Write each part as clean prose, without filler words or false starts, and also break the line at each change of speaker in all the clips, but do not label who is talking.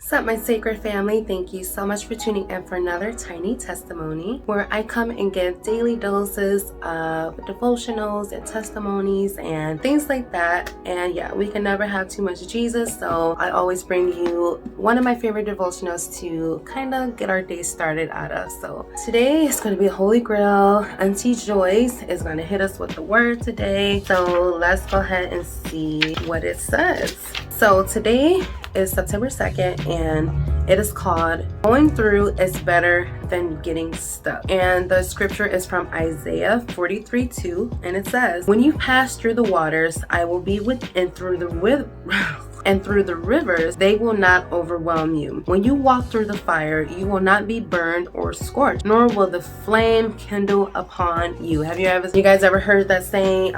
What's up, my sacred family? Thank you so much for tuning in for another tiny testimony where I come and give daily doses of devotionals and testimonies and things like that. And yeah, we can never have too much Jesus, so I always bring you one of my favorite devotionals to kind of get our day started out of. So today is going to be a Holy Grail. Auntie Joyce is going to hit us with the word today. So let's go ahead and see what it says. So today is September 2nd, and it is called Going Through is Better Than Getting Stuck. And the scripture is from Isaiah 43:2, and it says, "When you pass through the waters, I will be with, and through the rivers, they will not overwhelm you. When you walk through the fire, you will not be burned or scorched, nor will the flame kindle upon you." Have you guys ever heard that saying,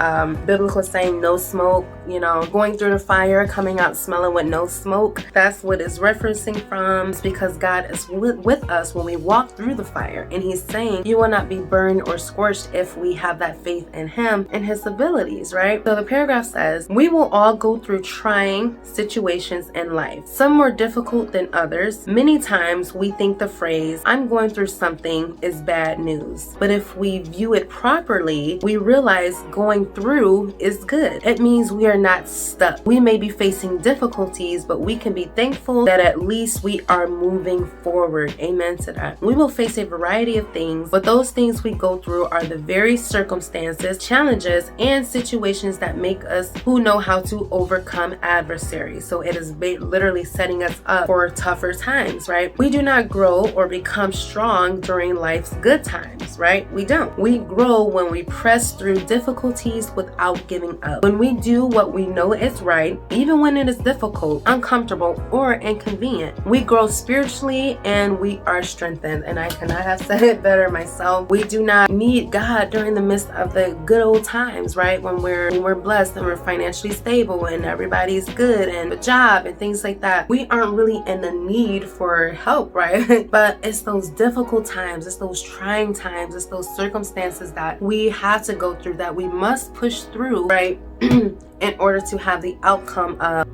biblical saying, no smoke? You know, going through the fire, coming out smelling with no smoke. That's what it's referencing from. It's because God is with us when we walk through the fire, and He's saying you will not be burned or scorched if we have that faith in Him and His abilities, right? So the paragraph says, "We will all go through trying situations in life, some more difficult than others. Many times we think the phrase, 'I'm going through something,' is bad news. But if we view it properly, we realize going through is good. It means we are not stuck. We may be facing difficulties, but we can be thankful that at least we are moving forward." Amen to that. We will face a variety of things, but those things we go through are the very circumstances, challenges, and situations that make us who know how to overcome adversity. So it is literally setting us up for tougher times, right? We do not grow or become strong during life's good times, right? We don't. We grow when we press through difficulties without giving up. When we do what we know is right, even when it is difficult, uncomfortable, or inconvenient. We grow spiritually and we are strengthened. And I cannot have said it better myself. We do not need God during the midst of the good old times, right? When we're blessed and we're financially stable and everybody's good and a job and things like that. We aren't really in the need for help, right? But it's those difficult times, it's those trying times, it's those circumstances that we have to go through, that we must push through, right? In order to have the outcome of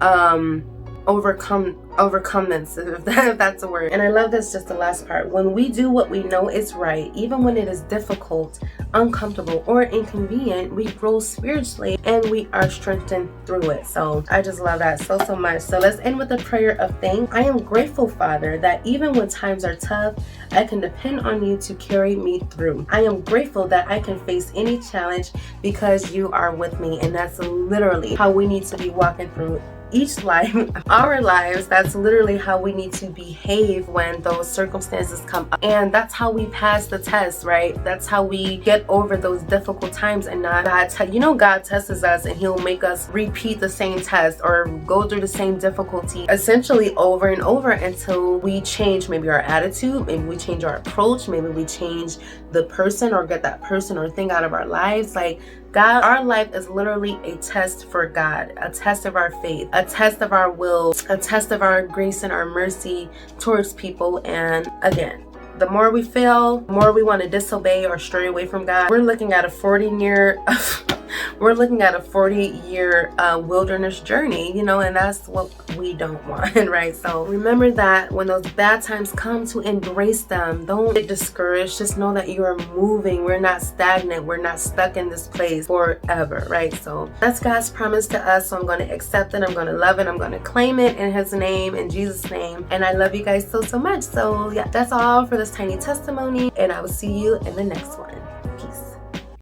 overcomeness, if that's a word. And I love this, just the last part. When we do what we know is right, even when it is difficult, uncomfortable, or inconvenient, we grow spiritually and we are strengthened through it. So I just love that so much. So let's end with a prayer of thanks. I am grateful, Father, that even when times are tough, I can depend on you to carry me through. I am grateful that I can face any challenge because you are with me. And that's literally how we need to be walking through each life, our lives. That's literally how we need to behave when those circumstances come up. And that's how we pass the test, right? That's how we get over those difficult times and not God tests us and He'll make us repeat the same test or go through the same difficulty essentially over and over until we change maybe our attitude, maybe we change our approach, maybe we change the person or get that person or thing out of our lives. Like, God, our life is literally a test for God, a test of our faith, a test of our will, a test of our grace and our mercy towards people. And again, the more we fail, the more we want to disobey or stray away from God. We're looking at a 40-year wilderness journey, and that's what we don't want, right? So remember that when those bad times come, to embrace them. Don't get discouraged. Just know that you are moving. We're not stagnant. We're not stuck in this place forever, right? So that's God's promise to us. So I'm going to accept it. I'm going to love it. I'm going to claim it in His name, in Jesus' name. And I love you guys so much. So yeah, that's all for this tiny testimony. And I will see you in the next one. Peace.